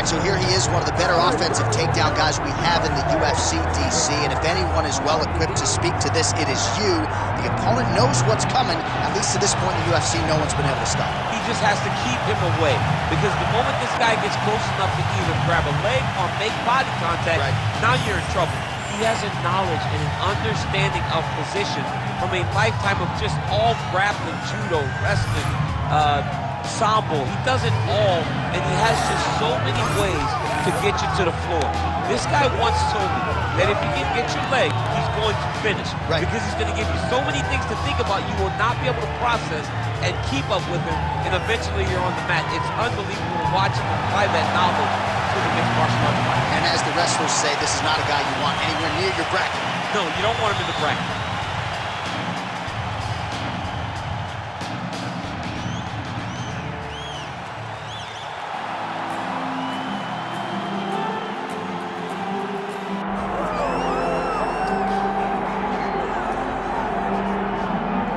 right, so here he is, one of the better offensive takedown guys we have in the UFC, DC, and if anyone is well equipped to speak to this, it is you. The opponent knows what's coming. At least to this point in the UFC, no one's been able to stop him. He just has to keep him away, because the moment this guy gets close enough to either grab a leg or make body contact, now you're in trouble. He has a knowledge and an understanding of position from a lifetime of just all grappling, judo, wrestling, sambo. He does it all, and he has just so many ways to get you to the floor. This guy once told me that if he can get your leg, he's going to finish. Because he's going to give you so many things to think about, you will not be able to process and keep up with him, and eventually you're on the mat. It's unbelievable to watch him apply that knowledge to the mixed martial arts fight. And as the wrestlers say, this is not a guy you want anywhere near your bracket. No, you don't want him in the bracket.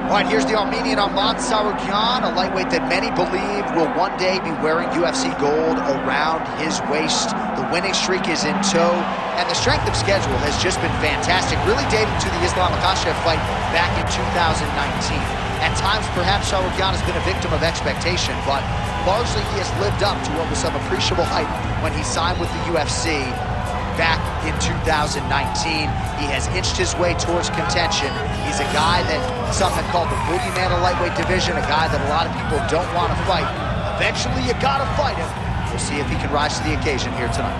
All right, here's the Armenian Arman Tsarukyan, a lightweight that many believe will one day be wearing UFC gold around his waist. The winning streak is in tow, and the strength of schedule has just been fantastic, really dating to the Islam Makhachev fight back in 2019. At times, perhaps Tsarukyan has been a victim of expectation, but largely he has lived up to what was some appreciable hype when he signed with the UFC back in 2019. He has inched his way towards contention. He's a guy that some have called the boogeyman of lightweight division, a guy that a lot of people don't want to fight. Eventually, you gotta fight him. We'll see if he can rise to the occasion here tonight.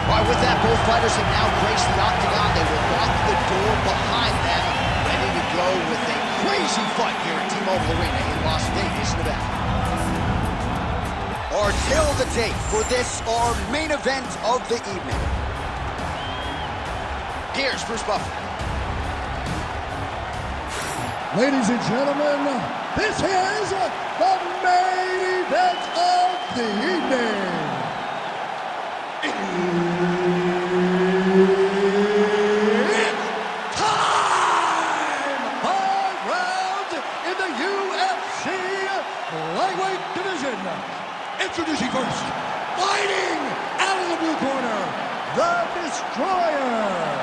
All right, with that, both fighters have now graced the octagon. They will lock the door behind them, ready to go with a crazy fight here at T-Mobile Arena in Las Vegas, Nevada. Our tale of the tape for this, our main event of the evening. Here's Bruce Buffer. Ladies and gentlemen, this is the main event of the evening. It's time! 5 rounds in the UFC lightweight division. Introducing first, fighting out of the blue corner, the Destroyer.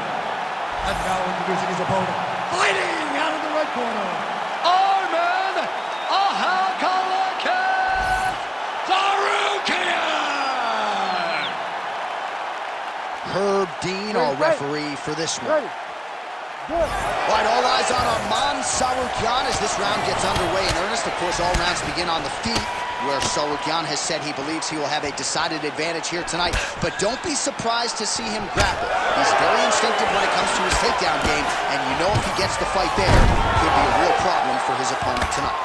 And now introducing his opponent, fighting out of the red corner, Arman Tsarukyan. Herb Dean, our referee for this one. All right, all eyes on Arman Tsarukyan as this round gets underway in earnest. Of course, all rounds begin on the feet, where Tsarukyan has said he believes he will have a decided advantage here tonight. But don't be surprised to see him grapple. He's very instinctive when it comes to his takedown game, and you know if he gets the fight there, it could be a real problem for his opponent tonight.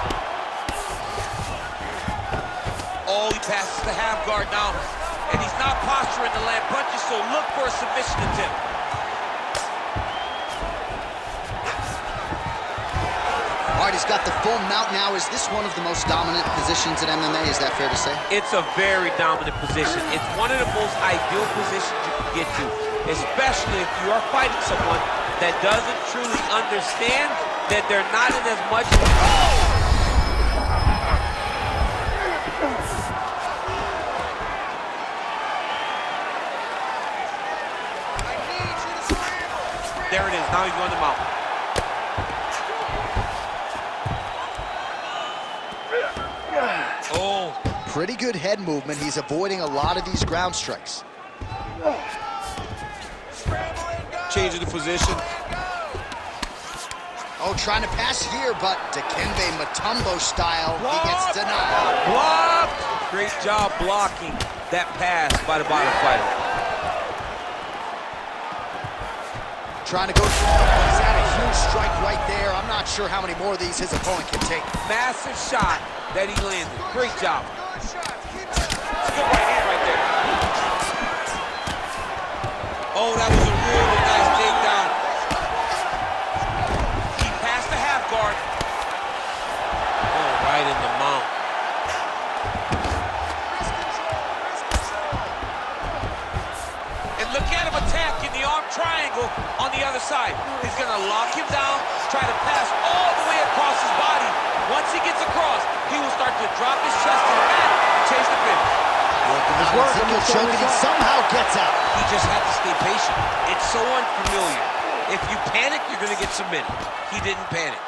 Oh, he passes the half guard now, and he's not posturing to land punches, so look for a submission attempt. All right, he's got the full mount now. Is this one of the most dominant positions in MMA? Is that fair to say? It's a very dominant position. It's one of the most ideal positions you can get to, especially if you are fighting someone that doesn't truly understand that they're not in as much. There it is. Now he's going to mount. Oh. Pretty good head movement. He's avoiding a lot of these ground strikes. Changing the position. Oh, trying to pass here, but Dikembe Mutombo style, he gets denied. Blocked! Great job blocking that pass by the bottom fighter. Trying to go forward, but he's had a huge strike right there. I'm not sure how many more of these his opponent can take. Massive shot that he landed. Great job. It's a good right hand right there. Oh, that was a really nice takedown. He passed the half guard. Oh, right in the mount. And look at him attacking the the arm triangle on the other side. He's gonna lock him down, try to pass all the way across his body. Once he gets across, he will start to drop his chest to the mat and chase the finish. Ezekiel choking, he somehow gets out. He just had to stay patient. It's so unfamiliar. If you panic, you're gonna get submitted. He didn't panic.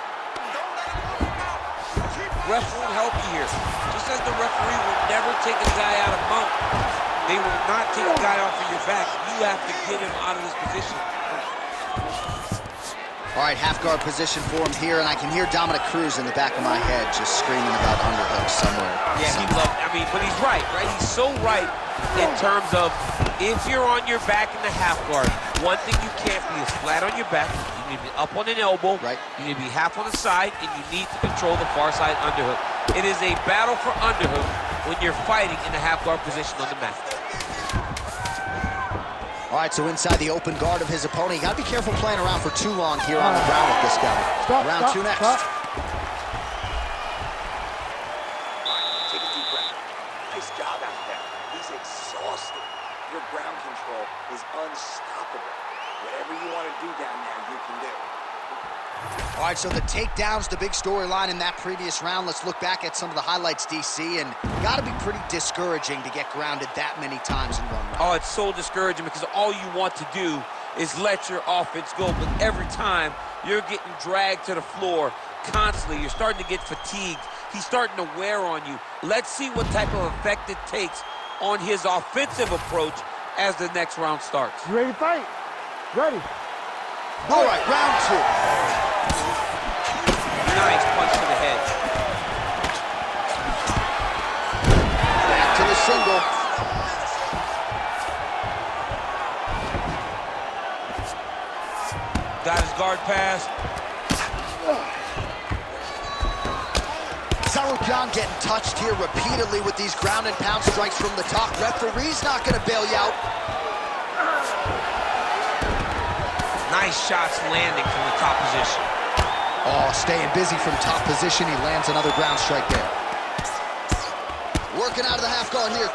Ref won't help you here. Just as the referee will never take a guy out of mount, they will not take a guy off of your back. You have to get him out of this position. All right, half guard position for him here, and I can hear Dominic Cruz in the back of my head just screaming about underhooks somewhere. Yeah, he loved, but he's right? He's so right in terms of if you're on your back in the half guard, one thing you can't be is flat on your back. You need to be up on an elbow. Right. You need to be half on the side, and you need to control the far side underhook. It is a battle for underhook when you're fighting in the half guard position on the mat. All right, so inside the open guard of his opponent. You got to be careful playing around for too long here on the ground with this guy. Round two next. Take a deep breath. Nice job out there. He's exhausted. Your ground control is unstoppable. Whatever you want to do down there, you can do. All right, so the takedown's the big storyline in that previous round. Let's look back at some of the highlights, DC, and got to be pretty discouraging to get grounded that many times in one round. Oh, it's so discouraging because all you want to do is let your offense go, but every time you're getting dragged to the floor constantly. You're starting to get fatigued. He's starting to wear on you. Let's see what type of effect it takes on his offensive approach as the next round starts. You ready to fight? Ready. All right, round two. Nice punch to the head. Back to the single. Got his guard pass. Tsarukyan getting touched here repeatedly with these ground and pound strikes from the top. Referee's not going to bail you out. Nice shots landing from the top position. Oh, staying busy from top position. He lands another ground strike there. Working out of the half guard here.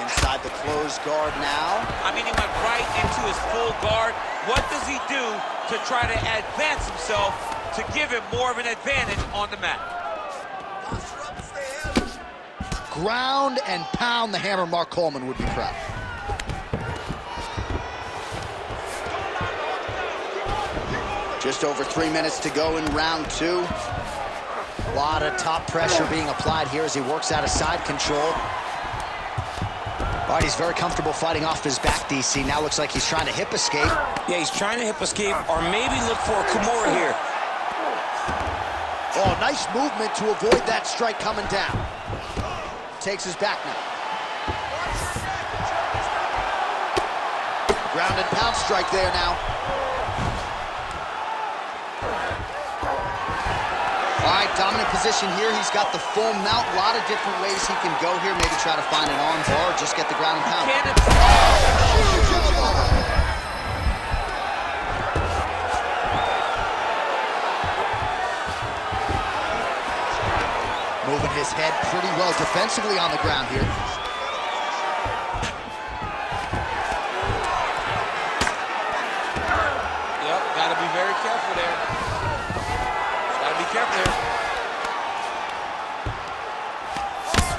Inside the closed guard now. He went right into his full guard. What does he do to try to advance himself to give him more of an advantage on the mat? Ground and pound the hammer. Mark Coleman would be proud. Just over 3 minutes to go in round two. A lot of top pressure being applied here as he works out of side control. All right, he's very comfortable fighting off his back, DC. Now looks like he's trying to hip escape. Yeah, he's trying to hip escape or maybe look for a Kimura here. Oh, nice movement to avoid that strike coming down. Takes his back now. Ground and pound strike there now. All right, dominant position here. He's got the full mount. A lot of different ways he can go here. Maybe try to find an arm bar or just get the ground and pound. Huge elbow. Moving his head pretty well defensively on the ground here. Yep, got to be very careful there. Got to be careful there.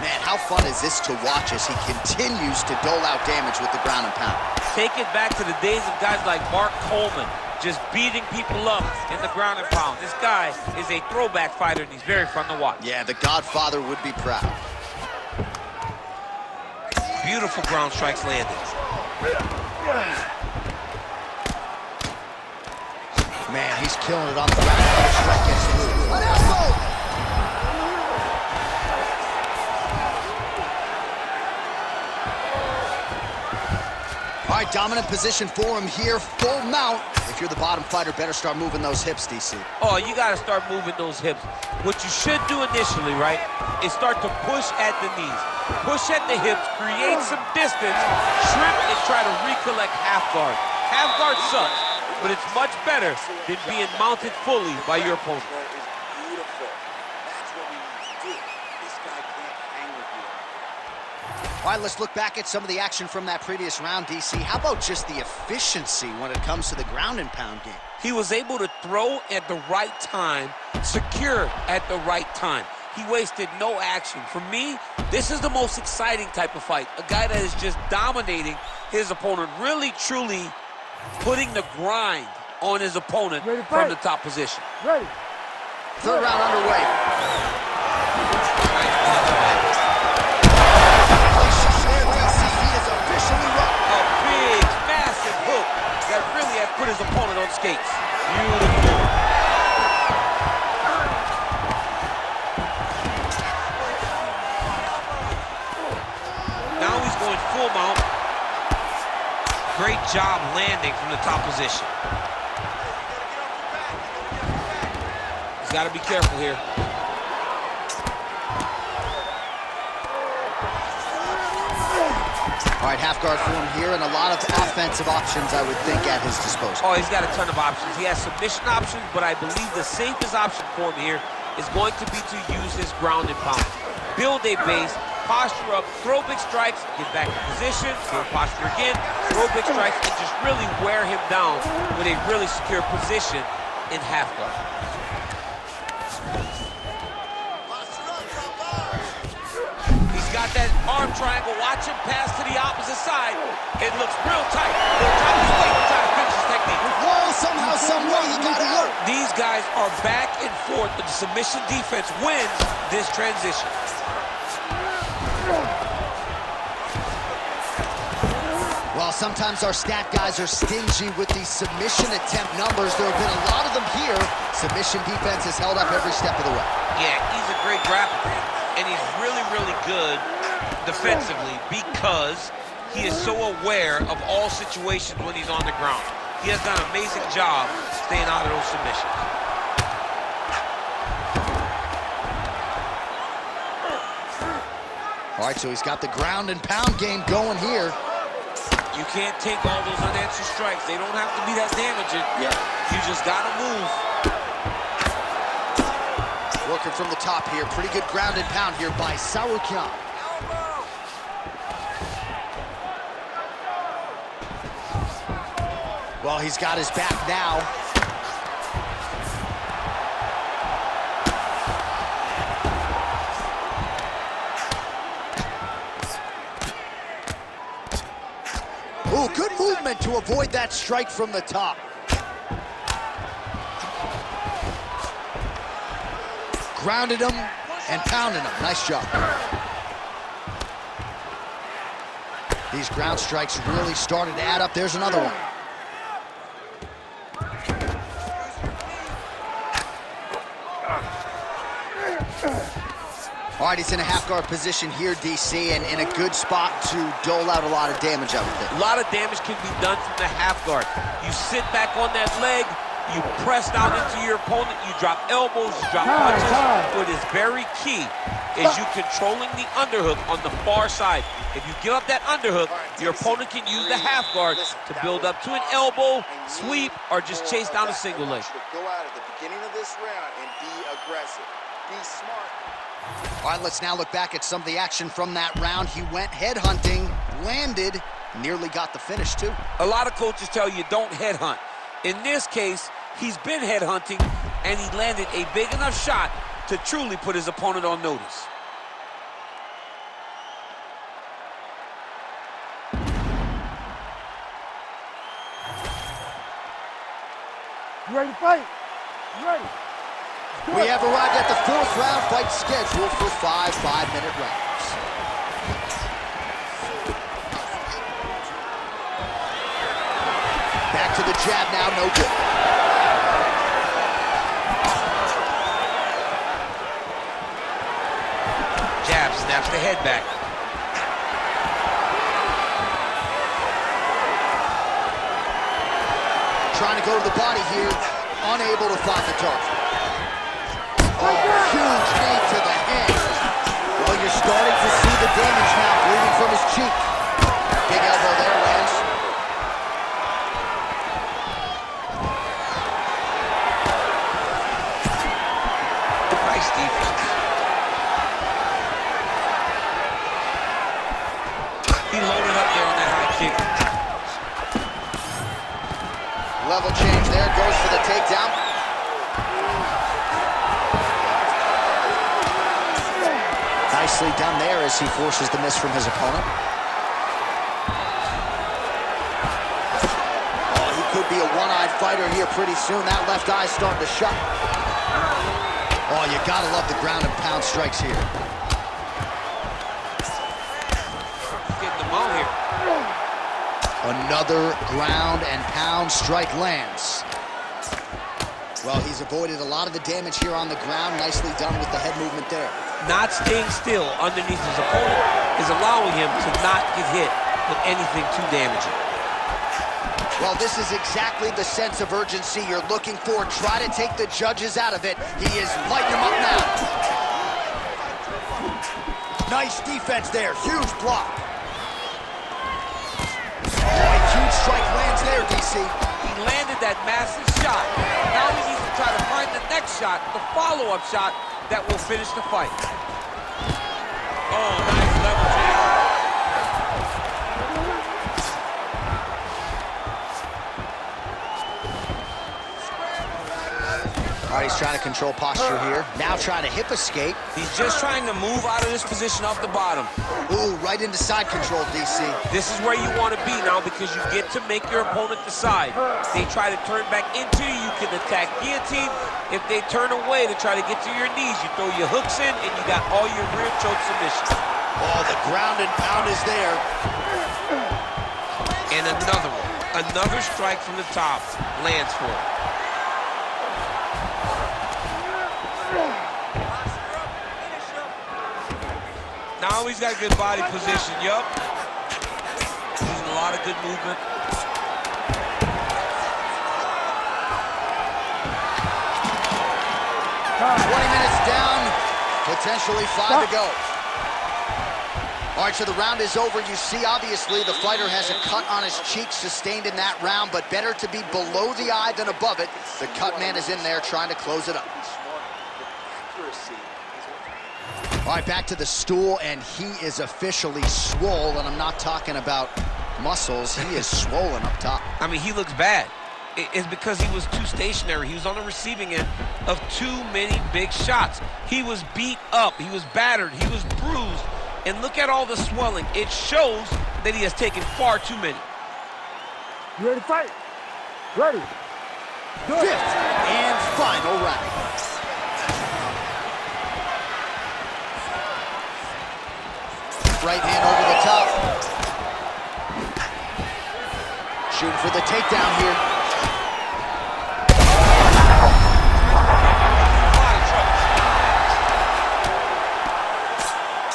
Man, how fun is this to watch as he continues to dole out damage with the ground and pound? Take it back to the days of guys like Mark Coleman, just beating people up in the ground and pound. This guy is a throwback fighter, and he's very fun to watch. Yeah, the Godfather would be proud. Beautiful ground strikes landed. Man, he's killing it on the ground. Another strike gets through. An elbow! All right, dominant position for him here. Full mount. If you're the bottom fighter, better start moving those hips, DC. Oh, you got to start moving those hips. What you should do initially, right, is start to push at the knees. Push at the hips, create some distance, shrimp, and try to recollect half guard. Half guard sucks, but it's much better than being mounted fully by your opponent. That is beautiful. That's what we need to do. This guy can't hang with you. All right, let's look back at some of the action from that previous round, DC. How about just the efficiency when it comes to the ground and pound game? He was able to throw at the right time, secure at the right time. He wasted no action. For me, this is the most exciting type of fight. A guy that is just dominating his opponent, really, truly putting the grind on his opponent from the top position. Ready. Third round underway. A big, massive hook that really has put his opponent on skates. Beautiful. Now he's going full mount. Great job landing from the top position. He's got to be careful here. All right, half guard for him here, and a lot of offensive options, I would think, at his disposal. Oh, he's got a ton of options. He has submission options, but I believe the safest option for him here is going to be to use his ground and pound. Build a base, posture up, throw big strikes, get back in position, build posture again, throw big strikes, and just really wear him down with a really secure position in half guard. He's got that arm triangle. Watch him pass to the opposite side. It looks real tight. Real tight. He's waiting to try to finish his technique. Whoa, somehow, some way, he got out. These guys are back and forth, but the submission defense wins this transition. Well, sometimes our stat guys are stingy with these submission attempt numbers. There have been a lot of them here. Submission defense has held up every step of the way. Yeah, he's a great grappler, and he's really, really good defensively because he is so aware of all situations when he's on the ground. He has done an amazing job staying out of those submissions. All right, so he's got the ground and pound game going here. You can't take all those unanswered strikes. They don't have to be that damaging. Yeah. You just gotta move. Working from the top here. Pretty good ground and pound here by Tsarukyan. Well, he's got his back now. Ooh, good movement to avoid that strike from the top. Grounded him and pounded him. Nice job. These ground strikes really started to add up. There's another one. All right, he's in a half-guard position here, DC, and in a good spot to dole out a lot of damage, I would think. A lot of damage can be done from the half guard. You sit back on that leg, you press down into your opponent, you drop elbows, you drop punches. What is very key is you controlling the underhook on the far side. If you give up that underhook, your opponent can use the half guard to build up to an elbow, sweep, or just chase down a single leg. Go out at the beginning of this round and be aggressive. Be smart. All right, let's now look back at some of the action from that round. He went headhunting, landed, nearly got the finish, too. A lot of coaches tell you don't headhunt. In this case, he's been headhunting, and he landed a big enough shot to truly put his opponent on notice. You ready to fight? You ready? We have arrived at the fourth round fight scheduled for 5 5-minute rounds. Back to the jab now, no good. Jab snaps the head back. Trying to go to the body here, unable to find the target. Oh, huge knee to the head. Well, you're starting to see the damage now, bleeding from his cheek. Big elbow there, Lance. Nice defense. level change there, goes for the takedown. Nicely done there as he forces the miss from his opponent. Oh, he could be a one-eyed fighter here pretty soon. That left eye's starting to shut. Oh, you gotta love the ground and pound strikes here. Getting them all here. Another ground and pound strike lands. Well, he's avoided a lot of the damage here on the ground. Nicely done with the head movement there. Not staying still underneath his opponent is allowing him to not get hit with anything too damaging. Well, this is exactly the sense of urgency you're looking for. Try to take the judges out of it. He is lighting them up now. Nice defense there. Huge block. Oh, a huge strike lands there, DC. He landed that massive shot. Now he needs to try to find the next shot, the follow-up shot that will finish the fight. Oh, nice level change. All right, he's trying to control posture here. Now trying to hip escape. He's just trying to move out of this position off the bottom. Ooh, right into side control, DC. This is where you want to be now because you get to make your opponent decide. They try to turn back into you, you can attack guillotine. If they turn away to try to get to your knees, you throw your hooks in and you got all your rear choke submissions. Oh, the ground and pound is there. And another one. Another strike from the top lands for him. Now he's got good body position, yup. Using a lot of good movement. 20 minutes down, potentially 5 to go. All right, so the round is over. You see, obviously, the fighter has a cut on his cheek sustained in that round, but better to be below the eye than above it. The cut man is in there trying to close it up. All right, back to the stool, and he is officially swole, and I'm not talking about muscles. He is swollen up top. I mean, he looks bad. It's because he was too stationary. He was on the receiving end of too many big shots. He was beat up. He was battered. He was bruised. And look at all the swelling. It shows that he has taken far too many. You ready to fight? Ready. Fifth and final round. Right hand over the top. Shooting for the takedown here.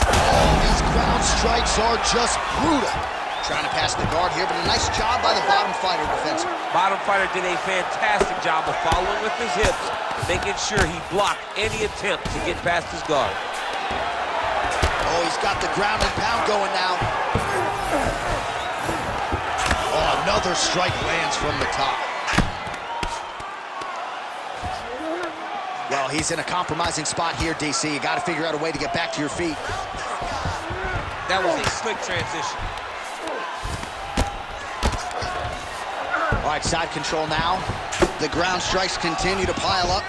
Oh, these ground strikes are just brutal. Trying to pass the guard here, but a nice job by the bottom fighter defensively. Bottom fighter did a fantastic job of following with his hips, making sure he blocked any attempt to get past his guard. Oh, he's got the ground and pound going now. Oh, another strike lands from the top. Well, he's in a compromising spot here, DC. You got to figure out a way to get back to your feet. That was a slick transition. All right, side control now. The ground strikes continue to pile up.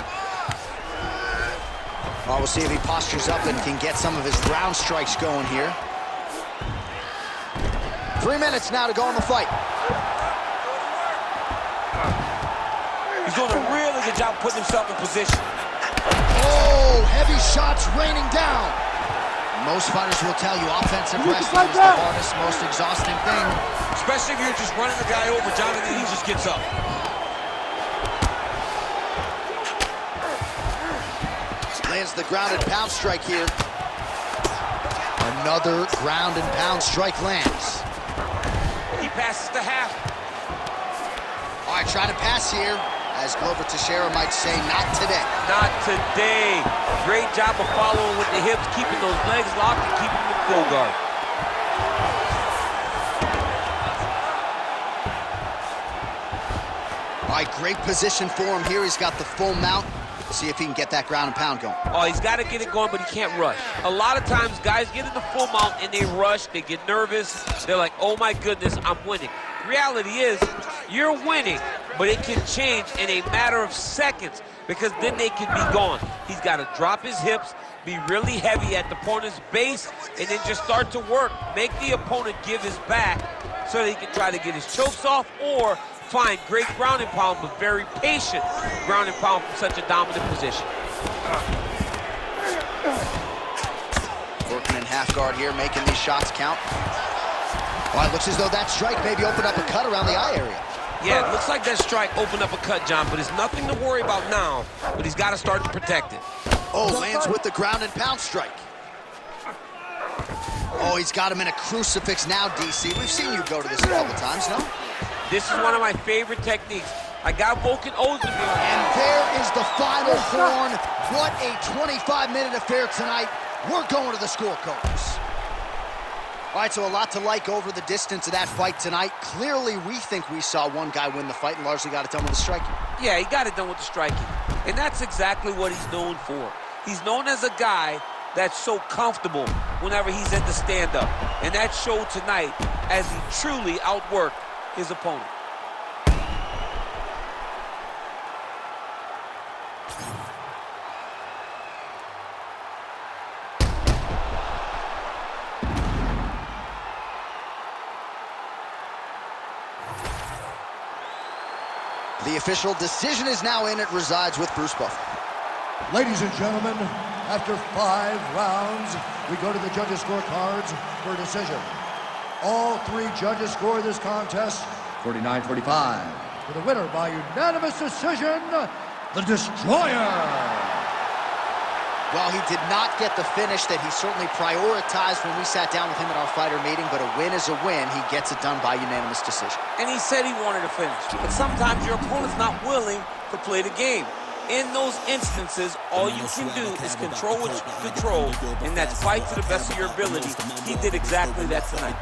Oh, we'll see if he postures up and can get some of his ground strikes going here. 3 minutes now to go in the fight. He's doing a really good job putting himself in position. Oh, heavy shots raining down. Most fighters will tell you offensive wrestling is the hardest, most exhausting thing. Especially if you're just running the guy over, John, and then he just gets up. Lands the ground and pound strike here. Another ground and pound strike lands. He passes the half. All right, trying to pass here. As Glover Teixeira might say, not today. Not today. Great job of following with the hips, keeping those legs locked and keeping them in full guard. All right, great position for him here. He's got the full mount. See if he can get that ground and pound going. Oh, he's got to get it going, but he can't rush. A lot of times, guys get in the full mount and they rush, they get nervous. They're like, oh my goodness, I'm winning. Reality is, you're winning, but it can change in a matter of seconds because then they can be gone. He's got to drop his hips, be really heavy at the opponent's base, and then just start to work. Make the opponent give his back so that he can try to get his chokes off or find great ground and pound, but very patient ground and pound from such a dominant position. Working in half guard here, making these shots count. Well, it looks as though that strike maybe opened up a cut around the eye area. Yeah, it looks like that strike opened up a cut, John, but it's nothing to worry about now, but he's got to start to protect it. Oh, lands with the ground and pound strike. Oh, he's got him in a crucifix now, DC. We've seen you go to this a couple times, no? This is one of my favorite techniques. I got Volkan Ozdemir. And there is the final horn. What a 25-minute affair tonight. We're going to the scorecards. All right, so a lot to like over the distance of that fight tonight. Clearly, we think we saw one guy win the fight and largely got it done with the striking. Yeah, he got it done with the striking. And that's exactly what he's known for. He's known as a guy that's so comfortable whenever he's at the stand-up. And that showed tonight as he truly outworked his opponent. The official decision is now in. It resides with Bruce Buffer. Ladies and gentlemen, after 5 rounds, we go to the judges' scorecards for a decision. All 3 judges score this contest 49-45. For the winner by unanimous decision, the Destroyer. Well, he did not get the finish that he certainly prioritized when we sat down with him at our fighter meeting, but a win is a win. He gets it done by unanimous decision. And he said he wanted to finish, but sometimes your opponent's not willing to play the game. In those instances, all you can do is control what you can control, and that's fight to the best of your ability. He did exactly that tonight.